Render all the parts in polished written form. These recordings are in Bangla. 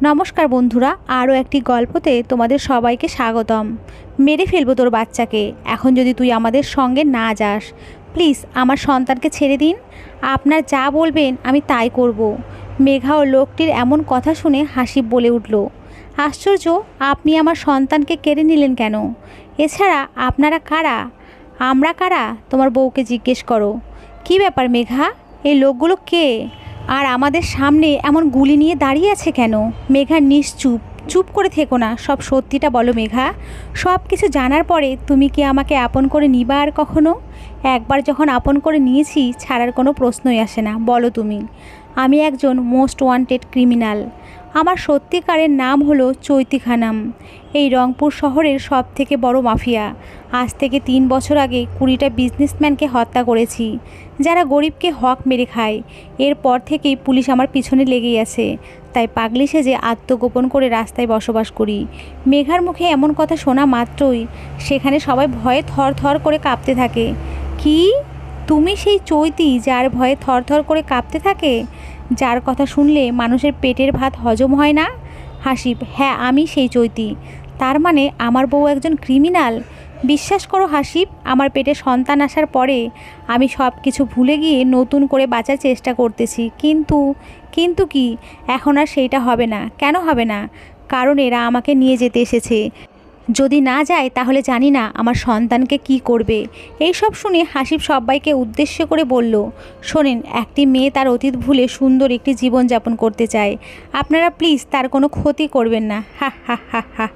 নমস্কার বন্ধুরা, আরও একটি গল্পতে তোমাদের সবাইকে স্বাগতম। মেরে ফেলবো তোর বাচ্চাকে এখন যদি তুই আমাদের সঙ্গে না যাস। প্লিজ আমার সন্তানকে ছেড়ে দিন। আপনার যা বলবেন আমি তাই করব। মেঘা ও লোকটির এমন কথা শুনে হাসিব বলে উঠল, আশ্চর্য, আপনি আমার সন্তানকে কেড়ে নিলেন কেন? এছাড়া আপনারা কারা? আমরা কারা? তোমার বউকে জিজ্ঞেস করো। কি ব্যাপার মেঘা, এই লোকগুলো কে? আর আমাদের সামনে এমন গুলি নিয়ে দাঁড়িয়ে আছে কেন? মেঘা নিশ্চুপ। চুপ করে থেকো না, সব সত্যিটা বলো মেঘা। সব কিছু জানার পরে তুমি কি আমাকে আপন করে নিবা আর কখনো? একবার যখন আপন করে নিয়েছি ছাড়ার কোনো প্রশ্নই আসে না। বলো তুমি। আমি একজন মোস্ট ওয়ান্টেড ক্রিমিনাল। আমার সত্যিকারের নাম হলো চৈতি খানম। এই রংপুর শহরের সব থেকে বড় মাফিয়া। আজ থেকে 3 বছর আগে 20টা বিজনেসম্যানকে হত্যা করেছি, যারা গরিবকে হক মেরে খায়। এরপর থেকেই পুলিশ আমার পিছনে লেগেই আছে। তাই পাগলি সেজে আত্মগোপন করে রাস্তায় বসবাস করি। মেঘার মুখে এমন কথা শোনা মাত্রই সেখানে সবাই ভয়ে থর থর করে কাঁপতে থাকে। কি? তুমি সেই চৈতি যার ভয়ে থর থর করে কাঁপতে থাকে, যার কথা শুনলে মানুষের পেটের ভাত হজম হয় না? হাসিব, হ্যাঁ আমি সেই চৈতি। তার মানে আমার বউ একজন ক্রিমিনাল? বিশ্বাস করো হাসিব, আমার পেটে সন্তান আসার পরে আমি সব কিছু ভুলে গিয়ে নতুন করে বাঁচার চেষ্টা করতেছি। কিন্তু কি? এখন আর সেইটা হবে না। কেন হবে না? কারণ এরা আমাকে নিয়ে যেতে এসেছে। যদি না যায় তাহলে জানি না আমার সন্তানকে কি করবে। এই সব শুনে হাসিব সবাইকে উদ্দেশ্য করে বলল, শোনেন, একটি মেয়ে তার অতীত ভুলে সুন্দর একটি জীবনযাপন করতে চায়। আপনারা প্লিজ তার কোনো ক্ষতি করবেন না। হা হা হা হা।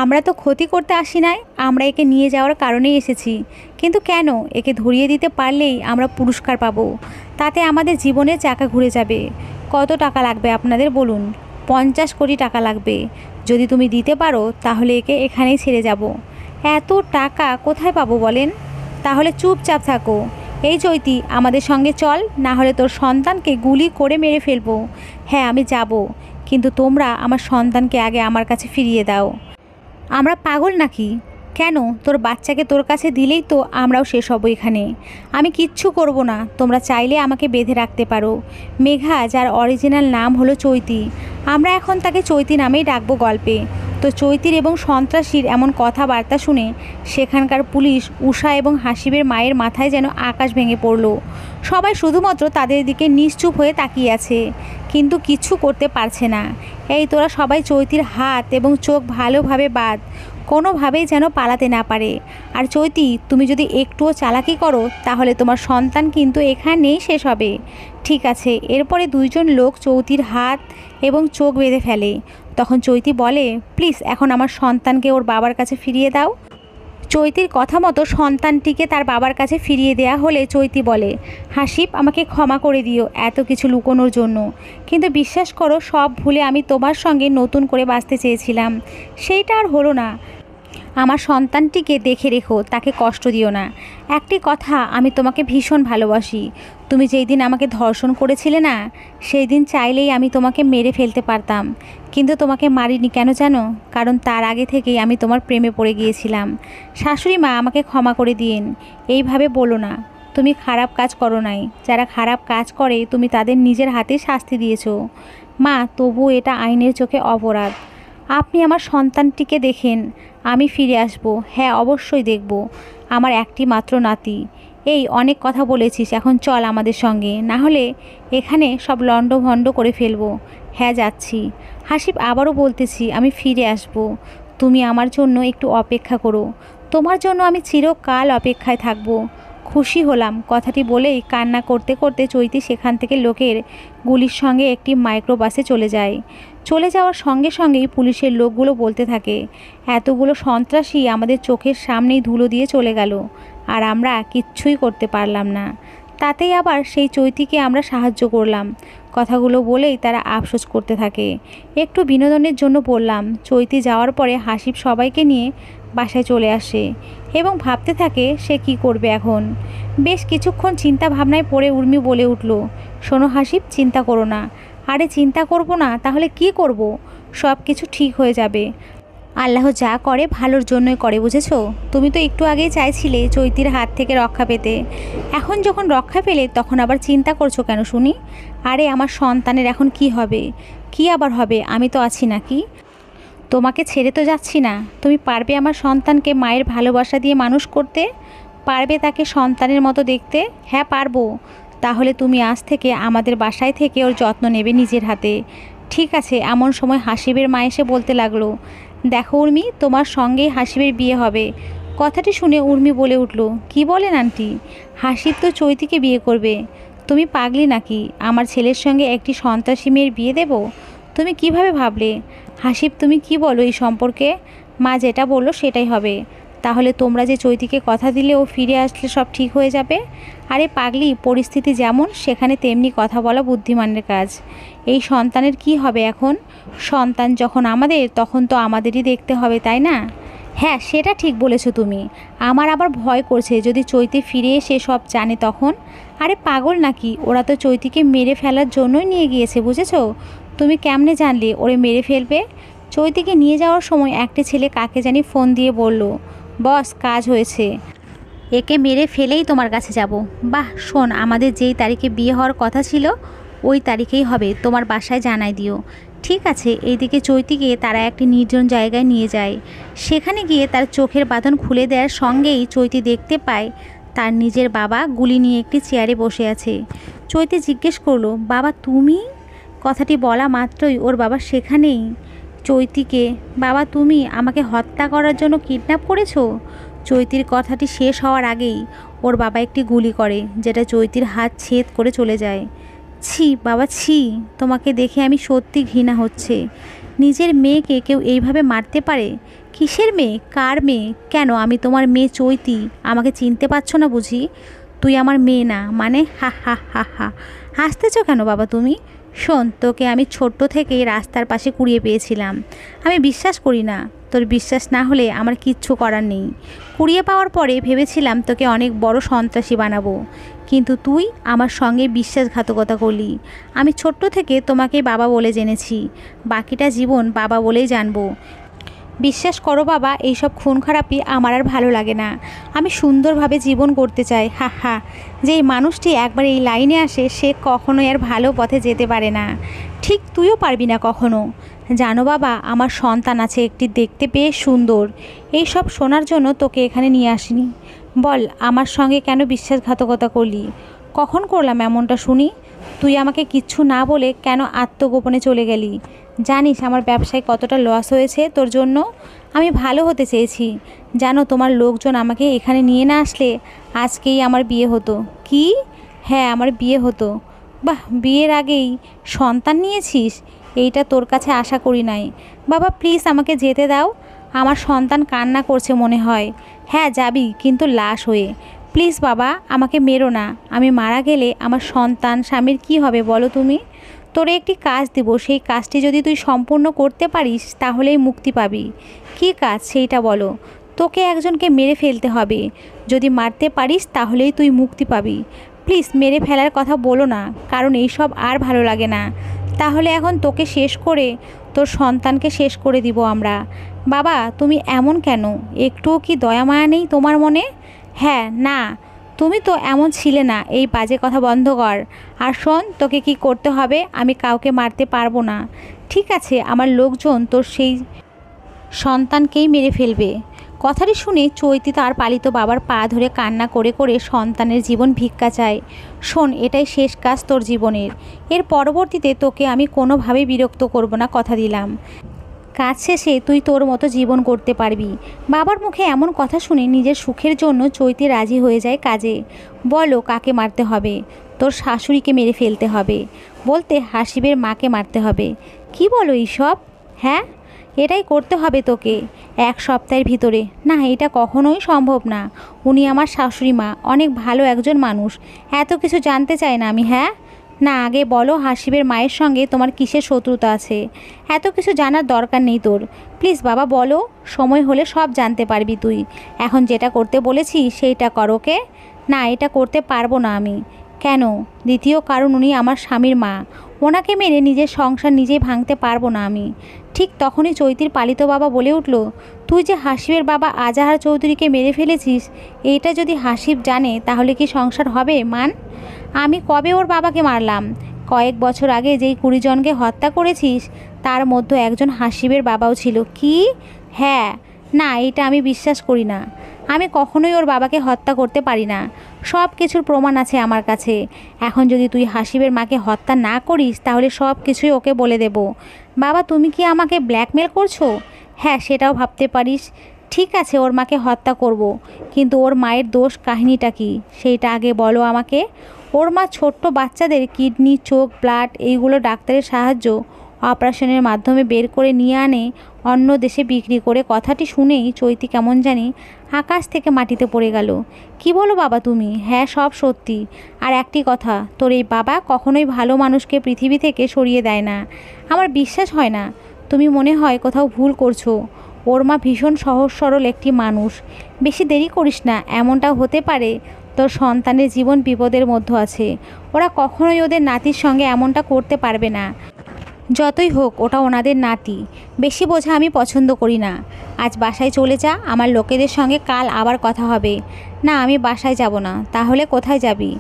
আমরা তো ক্ষতি করতে আসি নাই, আমরা একে নিয়ে যাওয়ার কারণেই এসেছি। কিন্তু কেন? একে ধরিয়ে দিতে পারলেই আমরা পুরস্কার পাবো। তাতে আমাদের জীবনের চাকা ঘুরে যাবে। কত টাকা লাগবে আপনাদের বলুন? 50 কোটি টাকা লাগবে। যদি তুমি দিতে পারো তাহলে একে এখানেই ছেড়ে যাব। এত টাকা কোথায় পাবো বলেন? তাহলে চুপচাপ থাকো। এই চৈতি, আমাদের সঙ্গে চল, না হলে তোর সন্তানকে গুলি করে মেরে ফেলবো। হ্যাঁ আমি যাব, কিন্তু তোমরা আমার সন্তানকে আগে আমার কাছে ফিরিয়ে দাও। আমরা পাগল নাকি? কেন? তোর বাচ্চাকে তোর কাছে দিলেই তো আমরাও শেষ হব এখানে। আমি কিচ্ছু করব না, তোমরা চাইলে আমাকে বেঁধে রাখতে পারো। মেঘা, যার অরিজিনাল নাম হলো চৈতি, আমরা এখন তাকে চৈতি নামেই ডাকবো গল্পে। তো চৈতির এবং সন্ত্রাসীর এমন কথাবার্তা শুনে সেখানকার পুলিশ, উষা এবং হাসিবের মায়ের মাথায় যেন আকাশ ভেঙে পড়ল। সবাই শুধুমাত্র তাদের দিকে নিশ্চুপ হয়ে তাকিয়ে আছে, কিন্তু কিছু করতে পারছে না। এই তোরা সবাই চৈতির হাত এবং চোখ ভালোভাবে বাঁধ, কোনোভাবেই যেন পালাতে না পারে। আর চৈতি, তুমি যদি একটুও চালাকি করো তাহলে তোমার সন্তান কিন্তু এখানেই শেষ হবে। ঠিক আছে। এরপরে 2জন লোক চৈতির হাত এবং চোখ বেঁধে ফেলে। তখন চৈতি বলে, প্লিজ এখন আমার সন্তানকে ওর বাবার কাছে ফিরিয়ে দাও। চৈতির কথা মতো সন্তানটিকে তার বাবার কাছে ফিরিয়ে দেয়া হলে চৈতি বলে, হাসিব, আমাকে ক্ষমা করে দিও এত কিছু লুকোনোর জন্য। কিন্তু বিশ্বাস করো, সব ভুলে আমি তোমার সঙ্গে নতুন করে বাঁচতে চেয়েছিলাম। সেইটা আর হলো না। আমার সন্তানটিকে দেখে রেখো, তাকে কষ্ট দিও না। একটি কথা, আমি তোমাকে ভীষণ ভালোবাসি। তুমি যেই দিন আমাকে ধর্ষণ করেছিলে না, সেই দিন চাইলেই আমি তোমাকে মেরে ফেলতে পারতাম, কিন্তু তোমাকে মারিনি। কেন জানো? কারণ তার আগে থেকেই আমি তোমার প্রেমে পড়ে গিয়েছিলাম। শাশুড়ি মা, আমাকে ক্ষমা করে দিন। এইভাবে বলো না, তুমি খারাপ কাজ করো নাই। যারা খারাপ কাজ করে তুমি তাদের নিজের হাতে শাস্তি দিয়েছো। মা, তবু এটা আইনের চোখে অপরাধ। আপনি আমার সন্তানটিকে দেখেন, আমি ফিরে আসব। হ্যাঁ অবশ্যই দেখব। আমার একটি মাত্র নাতি। এই অনেক কথা বলেছিস, এখন চল আমাদের সঙ্গে, না হলে এখানে সব লণ্ডভণ্ড করে ফেলবো। হ্যাঁ যাচ্ছি। হাসিব, আবারও বলতেছি আমি ফিরে আসব। তুমি আমার জন্য একটু অপেক্ষা করো। তোমার জন্য আমি চিরকাল অপেক্ষায় থাকব। খুশি হলাম। কথাটি বলেই কান্না করতে করতে চৈতি সেখান থেকে লোকের গুলির সঙ্গে একটি মাইক্রোবাসে চলে যায়। চলে যাওয়ার সঙ্গে সঙ্গেই পুলিশের লোকগুলো বলতে থাকে, এতগুলো সন্ত্রাসী আমাদের চোখের সামনেই ধুলো দিয়ে চলে গেল, আর আমরা কিচ্ছুই করতে পারলাম না। তাতেই আবার সেই চৈতিকে আমরা সাহায্য করলাম। কথাগুলো বলেই তারা আফসোস করতে থাকে। একটু বিনোদনের জন্য বললাম। চৈতি যাওয়ার পরে হাসিব সবাইকে নিয়ে বাসায় চলে আসে এবং ভাবতে থাকে সে কি করবে এখন। বেশ কিছুক্ষণ চিন্তা ভাবনায় পড়ে উর্মি বলে উঠল, শোনো হাসিব, চিন্তা করো না। আরে চিন্তা করব না তাহলে কি করব? সব কিছু ঠিক হয়ে যাবে। আল্লাহ যা করে ভালোর জন্যই করে, বুঝেছো? তুমি তো একটু আগেই চাইছিলে চৈতির হাত থেকে রক্ষা পেতে, এখন যখন রক্ষা পেলে তখন আবার চিন্তা করছো কেন শুনি? আরে আমার সন্তানের এখন কি হবে? কি আবার হবে? আমি তো আছি নাকি? তোমাকে ছেড়ে তো যাচ্ছি না। তুমি পারবে আমার সন্তানকে মায়ের ভালোবাসা দিয়ে মানুষ করতে? পারবে তাকে সন্তানের মতো দেখতে? হ্যাঁ পারবো। তাহলে তুমি আজ থেকে আমাদের বাসায় থেকে ওর যত্ন নেবে নিজের হাতে, ঠিক আছে? এমন সময় হাসিবের মা এসে বলতে লাগলো, দেখো উর্মি, তোমার সঙ্গেই হাসিবের বিয়ে হবে। কথাটি শুনে উর্মি বলে উঠল, কি বলেন আন্টি? হাসিব তো চৈতিকে বিয়ে করবে। তুমি পাগলি নাকি? আমার ছেলের সঙ্গে একটি সন্ত্রাসী মেয়ের বিয়ে দেব? তুমি কিভাবে ভাবলে? হাসিব, তুমি কি বলো এই সম্পর্কে? মা যেটা বললো সেটাই হবে। তাহলে তোমরা যে চৈতিকে কথা দিলে ও ফিরে আসলে সব ঠিক হয়ে যাবে? আরে পাগলি, পরিস্থিতি যেমন সেখানে তেমনি কথা বলা বুদ্ধিমানের কাজ। এই সন্তানের কি হবে এখন? সন্তান যখন আমাদের, তখন তো আমাদেরই দেখতে হবে, তাই না? হ্যাঁ, সেটা ঠিক বলেছো তুমি। আমার আবার ভয় করছে যদি চৈতি ফিরে এসে সব জানে তখন। আরে পাগল নাকি? ওরা তো চৈতিকে মেরে ফেলার জন্যই নিয়ে গিয়েছে, বুঝেছো? তুমি কেমনে জানলে ওরে মেরে ফেলবে? চৈতিকে নিয়ে যাওয়ার সময় একটা ছেলে কাকে জানি ফোন দিয়ে বলল, বস কাজ হয়েছে, একে মেরে ফেলেই তোমার কাছে যাব। বাহ, শোন, আমাদের যেই তারিখে বিয়ে হওয়ার কথা ছিল ওই তারিখেই হবে, তোমার বাসায় জানাই দিও। ঠিক আছে। এইদিকে চৈতিকে তারা একটি নির্জন জায়গায় নিয়ে যায়। সেখানে গিয়ে তার চোখের বাঁধন খুলে দেওয়ার সঙ্গেই চৈতি দেখতে পায় তার নিজের বাবা গুলি নিয়ে একটি চেয়ারে বসে আছে। চৈতি জিজ্ঞেস করলো, বাবা তুমি? কথাটি বলা মাত্রই ওর বাবা সেখানেই। চৈতিকে, বাবা তুমি আমাকে হত্যা করার জন্য কিডন্যাপ করেছো? চৈতির কথাটি শেষ হওয়ার আগেই ওর বাবা একটি গুলি করে, যেটা চৈতির হাত ছেদ করে চলে যায়। ছি বাবা ছি, তোমাকে দেখে আমি সত্যি ঘৃণা হচ্ছে। নিজের মেয়েকে কেউ এইভাবে মারতে পারে? কিসের মেয়ে? কার মেয়ে? কেন আমি তোমার মেয়ে চৈতি, আমাকে চিনতে পারছো না বুঝি? তুই আমার মেয়ে না মানে? হা হা হা হা। হাসতেছো কেন বাবা তুমি? শোন, তোকে আমি ছোট্ট থেকেই রাস্তার পাশে কুড়িয়ে পেয়েছিলাম। আমি বিশ্বাস করি না। তোর বিশ্বাস না হলে আমার কিচ্ছু করার নেই। কুড়িয়ে পাওয়ার পরে ভেবেছিলাম তোকে অনেক বড় সন্ত্রাসী বানাবো, কিন্তু তুই আমার সঙ্গে বিশ্বাসঘাতকতা করলি। আমি ছোট্ট থেকে তোমাকে বাবা বলে জেনেছি, বাকিটা জীবন বাবা বলেই জানবো। বিশ্বাস করো বাবা, এইসব খুন খারাপি আমার আর ভালো লাগে না। আমি সুন্দরভাবে জীবন করতে চাই। হা হা। যেই মানুষটি একবার এই লাইনে আসে সে কখনোই আর ভালো পথে যেতে পারে না। ঠিক তুইও পারবি না কখনো। জানো বাবা, আমার সন্তান আছে একটি, দেখতে পেয়ে সুন্দর। এই সব শোনার জন্য তোকে এখানে নিয়ে আসিনি। বল, আমার সঙ্গে কেন বিশ্বাসঘাতকতা করলি? কখন করলাম এমনটা শুনি? তুই আমাকে কিচ্ছু না বলে কেন আত্মগোপনে চলে গেলি? জানিস আমার ব্যবসায় কতটা লস হয়েছে তোর জন্য? আমি ভালো হতে চেয়েছি। জানো, তোমার লোকজন আমাকে এখানে নিয়ে না আসলে আজকেই আমার বিয়ে হতো। কি? হ্যাঁ, আমার বিয়ে হতো। বাহ, বিয়ের আগেই সন্তান নিয়েছিস? এইটা তোর কাছে আশা করি নাই। বাবা প্লিজ আমাকে যেতে দাও। আমার সন্তান কান্না করছে মনে হয়। হ্যাঁ যাবি, কিন্তু লাশ হয়ে। প্লিজ বাবা, আমাকে মেরো না। আমি মারা গেলে আমার সন্তান স্বামীর কি হবে বলো তুমি? তোরে একটি কাজ দেব, সেই কাজটি যদি তুই সম্পূর্ণ করতে পারিস তাহলেই মুক্তি পাবি। কী কাজ সেইটা বলো? তোকে একজনকে মেরে ফেলতে হবে। যদি মারতে পারিস তাহলেই তুই মুক্তি পাবি। প্লিজ মেরে ফেলার কথা বলো না, কারণ এইসব আর ভালো লাগে না। তাহলে এখন তোকে শেষ করে তোর সন্তানকে শেষ করে দিব আমরা। বাবা তুমি এমন কেন? একটুও কি দয়া মায়া নেই তোমার মনে? হ্যাঁ না, তুমি তো এমন ছিলে না। এই বাজে কথা বন্ধ কর। আর শোন, তোকে কি করতে হবে, আমি কাউকে মারতে পারবো না। ঠিক আছে, আমার লোকজন তোর সেই সন্তানকেই মেরে ফেলবে। কথাটি শুনে চৈতি তার পালিত বাবার পা ধরে কান্না করে করে সন্তানের জীবন ভিক্ষা চায়। শোন, এটাই শেষ কাজ তোর জীবনের। এর পরবর্তীতে তোকে আমি কোনোভাবেই বিরক্ত করব না, কথা দিলাম। কাজ শেষে তুই তোর মতো জীবন করতে পারবি। বাবার মুখে এমন কথা শুনে নিজের সুখের জন্য চৈতি রাজি হয়ে যায় কাজে। বলো কাকে মারতে হবে? তোর শাশুড়িকে মেরে ফেলতে হবে। বলতে হাসিবের মাকে মারতে হবে। কি বলো এইসব? হ্যাঁ, এটাই করতে হবে তোকে 1 সপ্তাহের ভিতরে। না, এটা কখনোই সম্ভব না। উনি আমার শাশুড়ি মা, অনেক ভালো একজন মানুষ। এত কিছু জানতে চাই না আমি। হ্যাঁ না, আগে বলো হাসিবের মায়ের সঙ্গে তোমার কিসের শত্রুতা আছে? এত কিছু জানার দরকার নেই তোর। প্লিজ বাবা বলো, সময় হলে সব জানতে পারবি তুই। এখন যেটা করতে বলেছি সেইটা কর, ওকে? না, এটা করতে পারবো না আমি। কেন? দ্বিতীয় কারণ, উনি আমার স্বামীর মা। ওনাকে মেরে নিজের সংসার নিজেই ভাঙতে পারবো না আমি। ঠিক তখনই চৈতির পালিত বাবা বলে উঠল, তুই যে হাসিবের বাবা আজাহার চৌধুরীকে মেরে ফেলেছিস, এইটা যদি হাসিব জানে তাহলে কি সংসার হবে মান? আমি কবে ওর বাবাকে মারলাম? কয়েক বছর আগে যেই 20 জনকে হত্যা করেছিস তার মধ্যে একজন হাসিবের বাবাও ছিল। কি? হ্যাঁ। না, এটা আমি বিশ্বাস করি না। আমি কখনোই ওর বাবাকে হত্যা করতে পারি না। সব কিছুর প্রমাণ আছে আমার কাছে। এখন যদি তুই হাসিবের মাকে হত্যা না করিস তাহলে সব কিছুই ওকে বলে দেব। বাবা, তুমি কি আমাকে ব্ল্যাকমেল করছো? হ্যাঁ, সেটাও ভাবতে পারিস। ঠিক আছে, ওর মাকে হত্যা করব, কিন্তু ওর মায়ের দোষ কাহিনীটা কি সেইটা আগে বলো আমাকে। ওর মা ছোট্ট বাচ্চাদের কিডনি, চোখ, ব্লাড এইগুলো ডাক্তারের সাহায্য অপারেশনের মাধ্যমে বের করে নিয়ে আনে অন্য দেশে বিক্রি করে। কথাটি শুনেই চৈতি কেমন জানি আকাশ থেকে মাটিতে পড়ে গেল। কি বলো বাবা তুমি? হ্যাঁ, সব সত্যি। আর একটি কথা, তোর এই বাবা কখনোই ভালো মানুষকে পৃথিবী থেকে সরিয়ে দেয় না। আমার বিশ্বাস হয় না। তুমি মনে হয় কোথাও ভুল করছো। ওর মা ভীষণ সহজ সরল একটি মানুষ। বেশি দেরি করিস না। এমনটাও হতে পারে তোর সন্তানের জীবন বিপদের মধ্যে আছে। ওরা কখনোই ওদের নাতির সঙ্গে এমনটা করতে পারবে না। যতই হোক, ওটা ওনাদের নাতি। বেশি বোঝা আমি পছন্দ করি না। আজ বাসায় চলে যা, আমার লোকেদের সঙ্গে কাল আবার কথা হবে। না, আমি বাসায় যাব না। তাহলে কোথায় যাবি?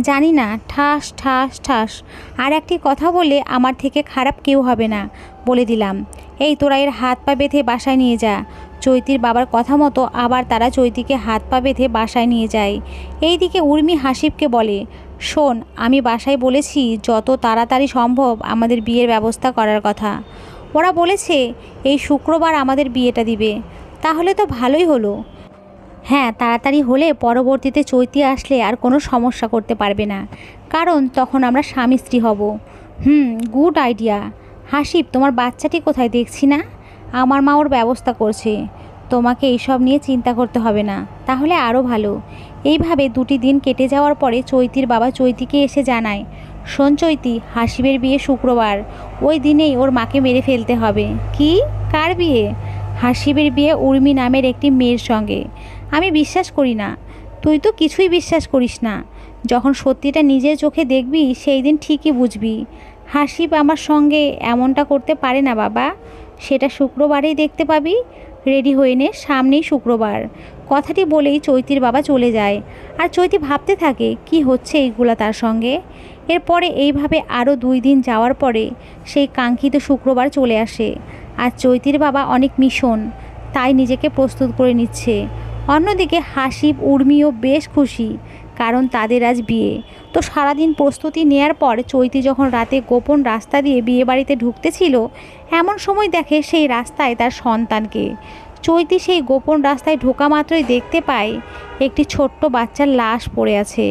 জানি না। ঠাস ঠাস ঠাস। আর একটি কথা বলে আমার থেকে খারাপ কেউ হবে না, বলে দিলাম। এই, তোরা এর হাত পা বেঁধে বাসায় নিয়ে যা। চৈতির বাবার কথা মতো আবার তারা চৈতিকে হাত পা বেঁধে বাসায় নিয়ে যায়। এইদিকে উর্মি হাসিবকে বলে, শোন, আমি বাসায় বলেছি যত তাড়াতাড়ি সম্ভব আমাদের বিয়ের ব্যবস্থা করার কথা। ওরা বলেছে এই শুক্রবার আমাদের বিয়েটা দিবে। তাহলে তো ভালোই হলো। হ্যাঁ, তাড়াতাড়ি হলে পরবর্তীতে চৈতি আসলে আর কোনো সমস্যা করতে পারবে না, কারণ তখন আমরা স্বামী স্ত্রী হব। Good idea. হাসিব, তোমার বাচ্চাটি কোথায়? দেখছি না। আমার মা ওর ব্যবস্থা করছে। তোমাকে এইসব নিয়ে চিন্তা করতে হবে না, তাহলে আরও ভালো। এইভাবে 2টি দিন কেটে যাওয়ার পরে চৈতির বাবা চৈতিকে এসে জানায়, শোন চৈতি, হাসিবের বিয়ে শুক্রবার। ওই দিনেই ওর মাকে মেরে ফেলতে হবে। কি? কার বিয়ে? হাসিবের বিয়ে উর্মি নামের একটি মেয়ের সঙ্গে। আমি বিশ্বাস করি না। তুই তো কিছুই বিশ্বাস করিস না। যখন সত্যিটা নিজের চোখে দেখবি সেই দিন ঠিকই বুঝবি। হাসিব আমার সঙ্গে এমনটা করতে পারে না বাবা। সেটা শুক্রবারেই দেখতে পাবি। রেডি হয়ে নে, সামনেই শুক্রবার। কথাটি বলেই চৈতির বাবা চলে যায়। আর চৈতি ভাবতে থাকে কি হচ্ছে এইগুলা তার সঙ্গে। এরপরে এইভাবে আরও 2 দিন যাওয়ার পরে সেই কাঙ্ক্ষিত শুক্রবার চলে আসে। আর চৈতির বাবা অনেক মিশন, তাই নিজেকে প্রস্তুত করে নিচ্ছে। অন্যদিকে হাসিব উর্মিও বেশ খুশি, কারণ তাদের আজ বিয়ে। তো সারাদিন প্রস্তুতি নেয়ার পর চৈতি যখন রাতে গোপন রাস্তা দিয়ে বিয়ে বাড়িতে ঢুকতেছিল, এমন সময় দেখে সেই রাস্তায় তার সন্তানকে। চৈতি সেই গোপন রাস্তায় ঢোকা মাত্রই দেখতে পায় একটি ছোট্ট বাচ্চার লাশ পড়ে আছে।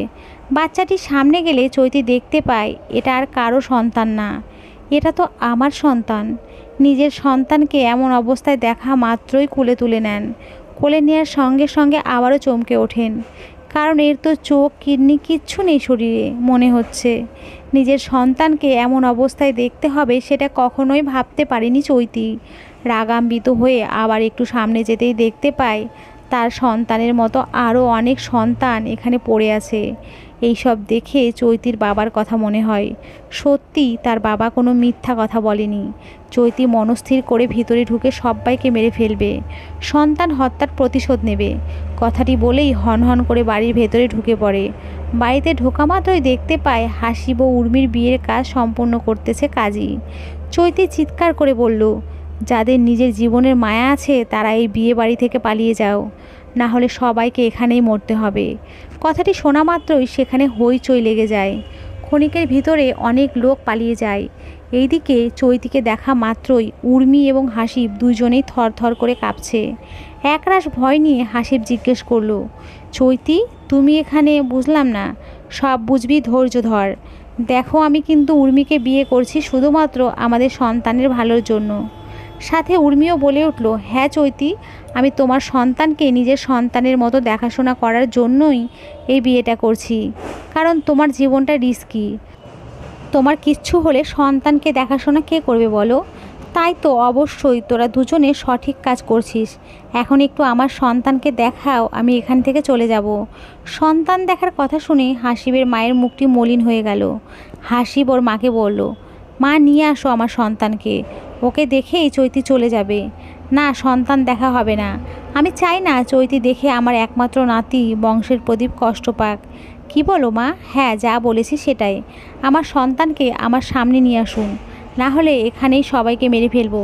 বাচ্চাটির সামনে গেলে চৈতি দেখতে পায় এটা আর কারো সন্তান না, এটা তো আমার সন্তান। নিজের সন্তানকে এমন অবস্থায় দেখা মাত্রই কোলে তুলে নেন। কোলে নেওয়ার সঙ্গে সঙ্গে আবারও চমকে ওঠেন, কারণ এর তো চোখ, কিডনি কিচ্ছু নেই শরীরে। মনে হচ্ছে নিজের সন্তানকে এমন অবস্থায় দেখতে হবে সেটা কখনোই ভাবতে পারেনি চৈতি। রাগান্বিত হয়ে আবার একটু সামনে যেতেই দেখতে পায় তার সন্তানের মতো আরও অনেক সন্তান এখানে পড়ে আছে। এই সব দেখে চৈতির বাবার কথা মনে হয়, সত্যি তার বাবা কোনো মিথ্যা কথা বলেনি। চৈতি মনস্থির করে ভিতরে ঢুকে সবাইকে মেরে ফেলবে, সন্তান হত্যার প্রতিশোধ নেবে। কথাটি বলেই হনহন করে বাড়ির ভেতরে ঢুকে পড়ে। বাড়িতে ঢোকা মাত্রই দেখতে পায় হাসিব ও উর্মির বিয়ের কাজ সম্পন্ন করতেছে কাজী। চৈতি চিৎকার করে বলল, যাদের নিজের জীবনের মায়া আছে তারা এই বিয়ে বাড়ি থেকে পালিয়ে যাও, না হলে সবাইকে এখানেই মরতে হবে। কথাটি শোনা মাত্রই সেখানে হইচই লেগে যায়। ক্ষণিকের ভিতরে অনেক লোক পালিয়ে যায়। এইদিকে চৈতিকে দেখা মাত্রই উর্মি এবং হাসিব দুজনেই থরথর করে কাঁপছে। একরাশ ভয় নিয়ে হাসিব জিজ্ঞেস করলো, চৈতি, তুমি এখানে? বুঝলাম না। সব বুঝবি, ধৈর্য ধর। দেখো, আমি কিন্তু উর্মিকে বিয়ে করছি শুধুমাত্র আমাদের সন্তানের ভালোর জন্য। সাথে উর্মিও বলে উঠল, হ্যাঁ চৈতি, আমি তোমার সন্তানকে নিজের সন্তানের মতো দেখাশোনা করার জন্যই এই বিয়েটা করছি, কারণ তোমার জীবনটা রিস্কি। তোমার কিচ্ছু হলে সন্তানকে দেখাশোনা কে করবে বলো? তাই তো অবশ্যই তোরা দুজনে সঠিক কাজ করছিস। এখন একটু আমার সন্তানকে দেখাও, আমি এখান থেকে চলে যাব। সন্তান দেখার কথা শুনে হাসিবের মায়ের মুখটি মলিন হয়ে গেল। হাসিব ওর মাকে বলল, মা নিয়ে আসো আমার সন্তানকে, ওকে দেখেই চৈতি চলে যাবে। না, সন্তান দেখা হবে না। আমি চাই না চৈতি দেখে আমার একমাত্র নাতি বংশের প্রদীপ কষ্ট পাক। কি বলো মা? হ্যাঁ, যা বলেছি সেটাই। আমার সন্তানকে আমার সামনে নিয়ে আসুন, না হলে এখানেই সবাইকে মেরে ফেলবো।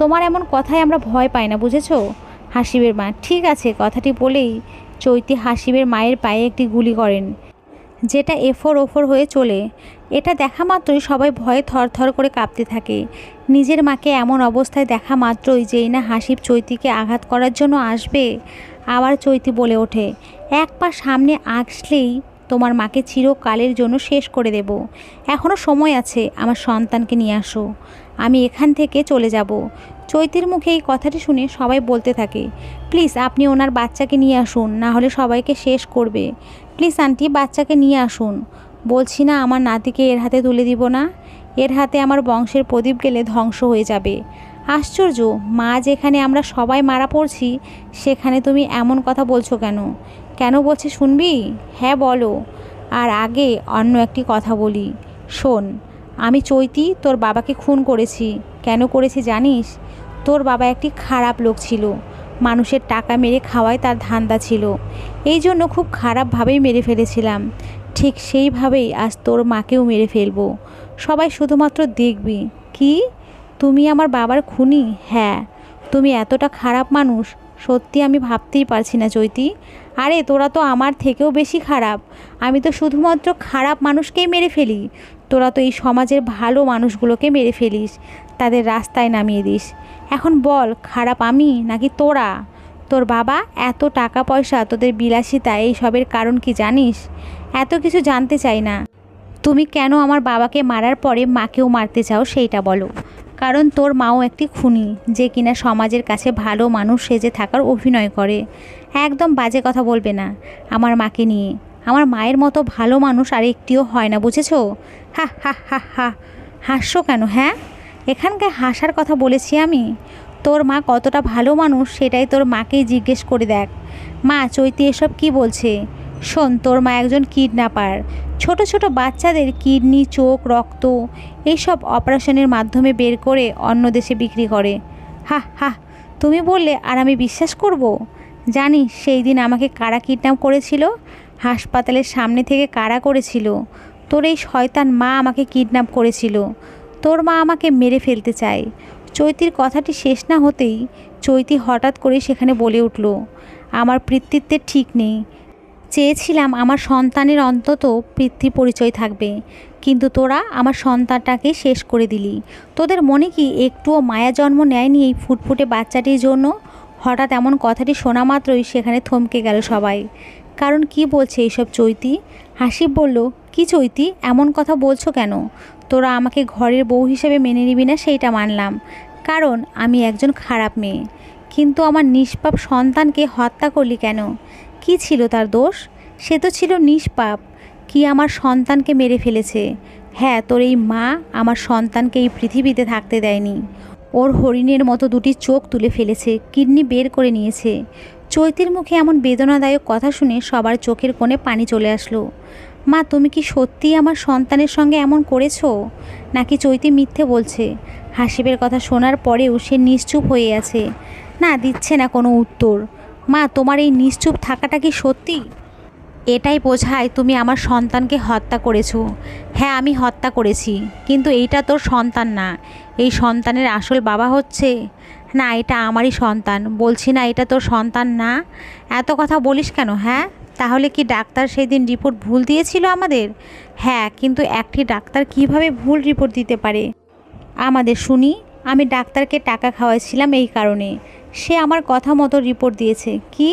তোমার এমন কথায় আমরা ভয় পাই না, বুঝেছো? হাসিবের মা ঠিক আছে কথাটি বলেই চৈতি হাসিবের মায়ের পায়ে একটি গুলি করেন, যেটা এফোর ওফোর হয়ে চলে। এটা দেখা মাত্রই সবাই ভয়ে থরথর করে কাঁপতে থাকে। নিজের মাকে এমন অবস্থায় দেখা মাত্রই যেই না হাসিব চৈতিকে আঘাত করার জন্য আসবে, আবার চৈতি বলে ওঠে, এক পা সামনে আসলেই তোমার মাকে চিরকালের জন্য শেষ করে দেব। এখনও সময় আছে, আমার সন্তানকে নিয়ে আসো, আমি এখান থেকে চলে যাব। চৈতির মুখে এই কথাটি শুনে সবাই বলতে থাকে, প্লিজ আপনি ওনার বাচ্চাকে নিয়ে আসুন, না হলে সবাইকে শেষ করবে। প্লিজ আন্টি, বাচ্চাকে নিয়ে আসুন। বলছি না আমার নাতিকে এর হাতে তুলে দিব না? এর হাতে আমার বংশের প্রদীপ গেলে ধ্বংস হয়ে যাবে। আশ্চর্য মা, যেখানে আমরা সবাই মারা পড়ছি সেখানে তুমি এমন কথা বলছো কেন? কেন বলছে শুনবি? হ্যাঁ বলো। আর আগে অন্য একটি কথা বলি, শোন। আমি চৈতি তোর বাবাকে খুন করেছি। কেন করেছি জানিস? তোর বাবা একটি খারাপ লোক ছিল, মানুষের টাকা মেরে খাওয়াই তার ধান্দা ছিল। এই জন্য খুব খারাপভাবেই মেরে ফেলেছিলাম। ঠিক সেইভাবেই আজ তোর মাকেও মেরে ফেলবো। সবাই শুধুমাত্র দেখবি। কি? তুমি আমার বাবার খুনি? হ্যাঁ। তুমি এতটা খারাপ মানুষ সত্যি আমি ভাবতেই পারছি না চৈতি। আরে তোরা তো আমার থেকেও বেশি খারাপ। আমি তো শুধুমাত্র খারাপ মানুষকেই মেরে ফেলি, তোরা তো এই সমাজের ভালো মানুষগুলোকে মেরে ফেলিস, তাদের রাস্তায় নামিয়ে দিস। এখন বল, খারাপ আমি নাকি তোরা? তোর বাবা এত টাকা পয়সা, তোদের বিলাসিতা, এই সবের কারণ কি জানিস? এত কিছু জানতে চাই না। তুমি কেন আমার বাবাকে মারার পরে মাকেও মারতে চাও সেইটা বলো। কারণ তোর মাও একটি খুনি, যে কিনা সমাজের কাছে ভালো মানুষ সেজে থাকার অভিনয় করে। একদম বাজে কথা বলবে না আমার মাকে নিয়ে। আমার মায়ের মতো ভালো মানুষ আর একটিও হয় না, বুঝেছো? হা হা হা হা। হাসছো কেন? হ্যাঁ, এখানকার হাসার কথা বলেছি আমি? তোর মা কতটা ভালো মানুষ সেটাই তোর মাকেই জিজ্ঞেস করে দেখ। মা, চৈতি এসব কি বলছে? শোন, তোর মা একজন কিডন্যাপার। ছোট ছোট বাচ্চাদের কিডনি, চোখ, রক্ত এইসব অপারেশনের মাধ্যমে বের করে অন্য দেশে বিক্রি করে। হা হা। তুমি বললে আর আমি বিশ্বাস করব? জানিস সেই দিন আমাকে কারা কিডন্যাপ করেছিল? হাসপাতালের সামনে থেকে কারা করেছিল? তোর এই শয়তান মা আমাকে কিডন্যাপ করেছিল। তোর মা আমাকে মেরে ফেলতে চায়। চৈতির কথাটি শেষ না হতেই চৈতি হঠাৎ করে সেখানে বলে উঠল, আমার পিতৃত্বের ঠিক নেই। চেয়েছিলাম আমার সন্তানের অন্তত পিতৃ পরিচয় থাকবে, কিন্তু তোরা আমার সন্তানটাকে শেষ করে দিলি। তোদের মনে কি একটুও মায়া জন্ম নেয়নি এই ফুটফুটে বাচ্চাটির জন্য? হঠাৎ এমন কথাটি শোনা মাত্রই সেখানে থমকে গেল সবাই। কারণ কি বলছে এইসব চৈতি? হাসিব বলল, কি চৈতি, এমন কথা বলছো কেন? তোরা আমাকে ঘরের বউ হিসেবে মেনে নিবি না সেইটা মানলাম, কারণ আমি একজন খারাপ মেয়ে। কিন্তু আমার নিষ্পাপ সন্তানকে হত্যা করলি কেন? কি ছিল তার দোষ? সে তো ছিল নিষ্পাপ। কি আমার সন্তানকে মেরে ফেলেছে? হ্যাঁ, তোর এই মা আমার সন্তানকে এই পৃথিবীতে থাকতে দেয়নি। ওর হরিণের মতো দুটি চোখ তুলে ফেলেছে, কিডনি বের করে নিয়েছে। চৈতির মুখে এমন বেদনাদায়ক কথা শুনে সবার চোখের কোণে পানি চলে আসলো। মা, তুমি কি সত্যিই আমার সন্তানের সঙ্গে এমন করেছো, নাকি চৈতি মিথ্যে বলছে? হাসিবের কথা শোনার পরেও সে নিশ্চুপ হয়ে আছে, না দিচ্ছে না কোনো উত্তর। মা, তোমার এই নিশ্চুপ থাকাটা কি সত্যি? এটাই বোঝায় তুমি আমার সন্তানকে হত্যা করেছো। হ্যাঁ, আমি হত্যা করেছি, কিন্তু এইটা তোর সন্তান না। এই সন্তানের আসল বাবা হচ্ছে, না এটা আমারই সন্তান। বলছি না এটা তোর সন্তান না? এত কথা বলিস কেন? হ্যাঁ, তাহলে কি ডাক্তার সেই দিন রিপোর্ট ভুল দিয়েছিল আমাদের? হ্যাঁ, কিন্তু একটি ডাক্তার কিভাবে ভুল রিপোর্ট দিতে পারে আমাদের শুনি? আমি ডাক্তারকে টাকা খাওয়াইছিলাম এই কারণে সে আমার কথা মতো রিপোর্ট দিয়েছে। কি?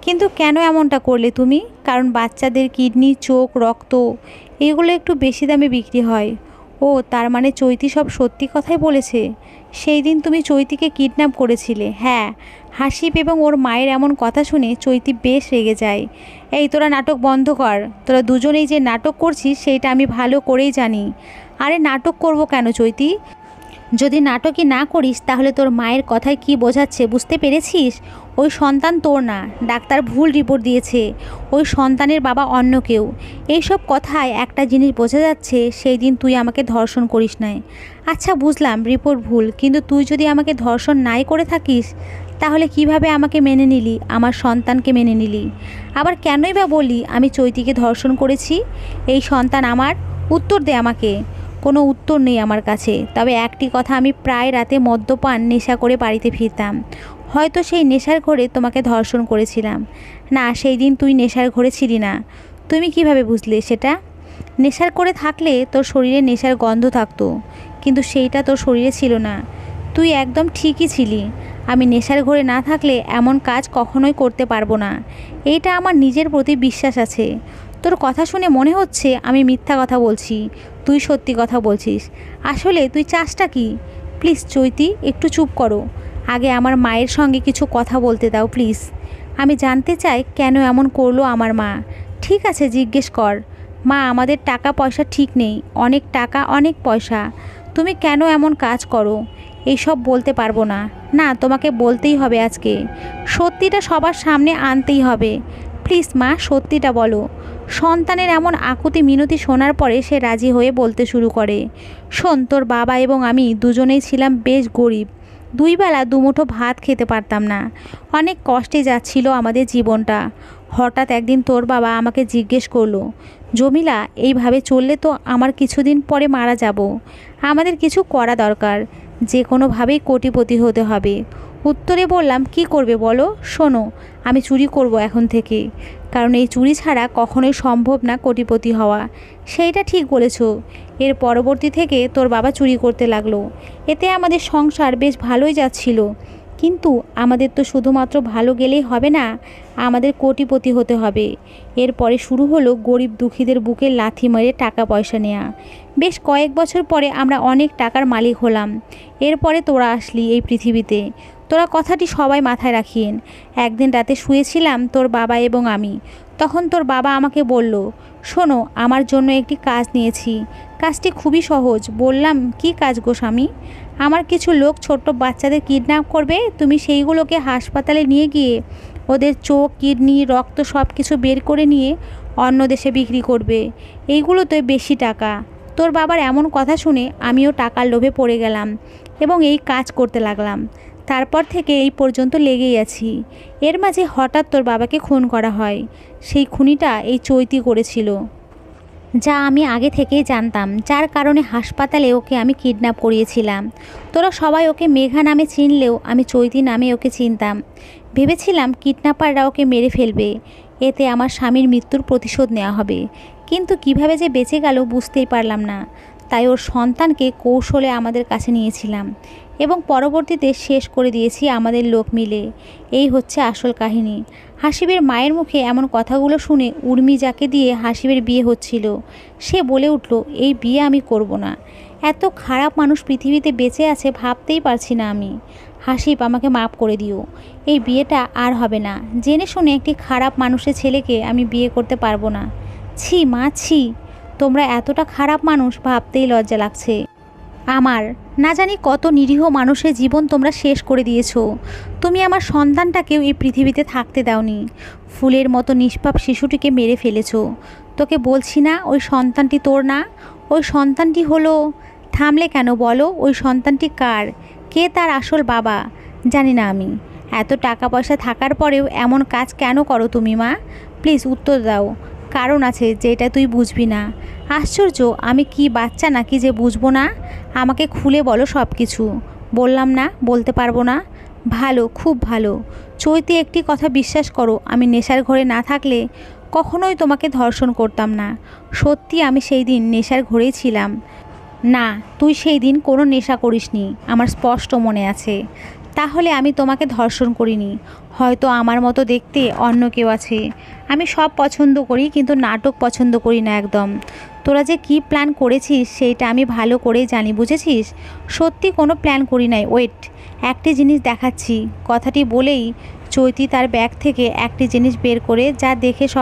কিন্তু কেন এমনটা করলে তুমি? কারণ বাচ্চাদের কিডনি, চোখ, রক্ত এগুলো একটু বেশি দামে বিক্রি হয়। ও, তার মানে চৈতি সব সত্যি কথাই বলেছে। সেই দিন তুমি চৈতিকে কিডন্যাপ করেছিলে? হ্যাঁ। হাসিব এবং ওর মায়ের এমন কথা শুনে চৈতি বেশ রেগে যায়। এই তোরা নাটক বন্ধ কর। তোরা দুজনেই যে নাটক করছিস সেইটা আমি ভালো করেই জানি। আরে নাটক করব কেন চৈতি? যদি নাটকই না করিস তাহলে তোর মায়ের কথায় কি বোঝাচ্ছে বুঝতে পেরেছিস? ওই সন্তান তোর না, ডাক্তার ভুল রিপোর্ট দিয়েছে, ওই সন্তানের বাবা অন্য কেউ। এইসব কথায় একটা জিনিস বোঝা যাচ্ছে, সেই দিন তুই আমাকে ধর্ষণ করিস নাই। আচ্ছা বুঝলাম রিপোর্ট ভুল, কিন্তু তুই যদি আমাকে ধর্ষণ নাই করে থাকিস তাহলে কিভাবে আমাকে মেনে নিলি, আমার সন্তানকে মেনে নিলি? আবার কেনই বা বলি আমি চৈতিকে ধর্ষণ করেছি? এই সন্তান আমার, উত্তর দে আমাকে। কোনো উত্তর নেই আমার কাছে। তবে একটি কথা, আমি প্রায় রাতে মদ্যপান নেশা করে বাড়িতে ফিরতাম। হয়তো সেই নেশার ঘরে তোমাকে ধর্ষণ করেছিলাম। না, সেই দিন তুই নেশার ঘরে ছিলি না। তুমি কিভাবে বুঝলে সেটা? নেশার করে থাকলে তোর শরীরে নেশার গন্ধ থাকতো, কিন্তু সেইটা তোর শরীরে ছিল না। তুই একদম ঠিকই ছিলি। আমি নেশার ঘরে না থাকলে এমন কাজ কখনোই করতে পারবো না। এইটা আমার নিজের প্রতি বিশ্বাস আছে। তোর কথা শুনে মনে হচ্ছে আমি মিথ্যা কথা বলছি, তুই সত্যি কথা বলছিস। আসলে তুই চাসটা কি? প্লিজ চৈতি, একটু চুপ করো। আগে আমার মায়ের সঙ্গে কিছু কথা বলতে দাও প্লিজ। আমি জানতে চাই কেন এমন করলো আমার মা। ঠিক আছে, জিজ্ঞেস কর। মা, আমাদের টাকা পয়সা ঠিক নেই, অনেক টাকা অনেক পয়সা। তুমি কেন এমন কাজ করো? এইসব বলতে পারবো না। না, তোমাকে বলতেই হবে আজকে। সত্যিটা সবার সামনে আনতেই হবে। প্লিজ মা, সত্যিটা বলো। সন্তানের এমন আকুতি মিনতি শোনার পরে সে রাজি হয়ে বলতে শুরু করে, শোন, তোর বাবা এবং আমি দুজনেই ছিলাম বেশ গরিব। দুই বেলা দুমুঠো ভাত খেতে পারতাম না। অনেক কষ্টে যাচ্ছিল আমাদের জীবনটা। হঠাৎ একদিন তোর বাবা আমাকে জিজ্ঞেস করলো, জমিলা, এইভাবে চললে তো আমার কিছুদিন পরে মারা যাব। আমাদের কিছু করা দরকার, যে কোনোভাবেই কোটিপতি হতে হবে। উত্তরে বললাম, কি করবে বলো? শোনো, আমি চুরি করব এখন থেকে, কারণ এই চুরি ছাড়া কখনোই সম্ভব না কোটিপতি হওয়া। সেইটা ঠিক বলেছ। এর পরবর্তী থেকে তোর বাবা চুরি করতে লাগলো। এতে আমাদের সংসার বেশ ভালোই যাচ্ছিল। কিন্তু আমাদের তো শুধুমাত্র ভালো গেলেই হবে না, আমাদের কোটিপতি হতে হবে। এরপরে শুরু হলো গরিব দুঃখীদের বুকে লাথি মেরে টাকা পয়সা নেওয়া। বেশ কয়েক বছর পরে আমরা অনেক টাকার মালিক হলাম। এরপরে তোরা আসলি এই পৃথিবীতে। তোরা কথাটি সবাই মাথায় রাখিয়েন। একদিন রাতে শুয়েছিলাম তোর বাবা এবং আমি। তখন তোর বাবা আমাকে বলল, শোনো, আমার জন্য একটি কাজ নিয়েছি। কাজটি খুবই সহজ। বললাম, কি কাজ গো স্বামী? আমার কিছু লোক ছোট্ট বাচ্চাদের কিডন্যাপ করবে, তুমি সেইগুলোকে হাসপাতালে নিয়ে গিয়ে ওদের চোখ, কিডনি, রক্ত সব কিছু বের করে নিয়ে অন্য দেশে বিক্রি করবে। এইগুলোতে বেশি টাকা। তোর বাবার এমন কথা শুনে আমিও টাকার লোভে পড়ে গেলাম এবং এই কাজ করতে লাগলাম। তারপর থেকে এই পর্যন্ত লেগেই আছি। এর মাঝে হঠাৎ তোর বাবাকে খুন করা হয়। সেই খুনিটা এই চৈতি করেছিল, যা আমি আগে থেকেই জানতাম, যার কারণে হাসপাতালে ওকে আমি কিডন্যাপ করিয়েছিলাম। তোরা সবাই ওকে মেঘা নামে চিনলেও আমি চৈতি নামে ওকে চিনতাম। ভেবেছিলাম কিডন্যাপাররা ওকে মেরে ফেলবে, এতে আমার স্বামীর মৃত্যুর প্রতিশোধ নেওয়া হবে। কিন্তু কিভাবে যে বেঁচে গেল বুঝতেই পারলাম না। তাই ওর সন্তানকে কৌশলে আমাদের কাছে নিয়েছিলাম এবং পরবর্তীতে শেষ করে দিয়েছি আমাদের লোক মিলে। এই হচ্ছে আসল কাহিনী। হাসিবের মায়ের মুখে এমন কথাগুলো শুনে উর্মি যাকে দিয়ে হাসিবের বিয়ে হচ্ছিল, সে বলে উঠল, এই বিয়ে আমি করব না। এত খারাপ মানুষ পৃথিবীতে বেঁচে আছে ভাবতেই পারছি না আমি। হাসিব, আমাকে মাফ করে দিও। এই বিয়েটা আর হবে না। জেনে শুনে একটি খারাপ মানুষের ছেলেকে আমি বিয়ে করতে পারবো না। ছি মা, ছি। তোমরা এতটা খারাপ মানুষ ভাবতেই লজ্জা লাগছে আমার। না জানি কত নিরীহ মানুষের জীবন তোমরা শেষ করে দিয়েছো। তুমি আমার সন্তানটাকেও এই পৃথিবীতে থাকতে দাওনি। ফুলের মতো নিষ্পাপ শিশুটিকে মেরে ফেলেছো। তোকে বলছি না ওই সন্তানটি তোর না? ওই সন্তানটি হলো। থামলে কেন বলো? ওই সন্তানটি কার? কে তার আসল বাবা? জানি না আমি। এত টাকা পয়সা থাকার পরেও এমন কাজ কেন করো তুমি মা? প্লিজ উত্তর দাও। কারণ আছে যেটা তুই বুঝবি না। আশ্চর্য, আমি কি বাচ্চা নাকি যে বুঝবো না? আমাকে খুলে বলো সব কিছু। বললাম না, বলতে পারবো না। ভালো, খুব ভালো। চৈতি, একটি কথা বিশ্বাস করো, আমি নেশার ঘরে না থাকলে কখনোই তোমাকে ধর্ষণ করতাম না। সত্যি আমি সেই দিন নেশার ঘরেই ছিলাম। না, তুই সেই দিন কোনো নেশা করিসনি, আমার স্পষ্ট মনে আছে। তাহলে আমি তোমাকে ধর্ষণ করিনি। হয়তো আমার মতো দেখতে অন্য কেউ আছে। আমি সব পছন্দ করি, কিন্তু নাটক পছন্দ করি না একদম। তোরা যে কী প্ল্যান করেছিস সেইটা আমি ভালো করেই জানি, বুঝেছিস? সত্যি কোনো প্ল্যান করি নাই। ওয়েট, একটি জিনিস দেখাচ্ছি। কথাটি বলেই চৈতি তার ব্যাগ থেকে একটি জিনিস বের করে, যা দেখে সব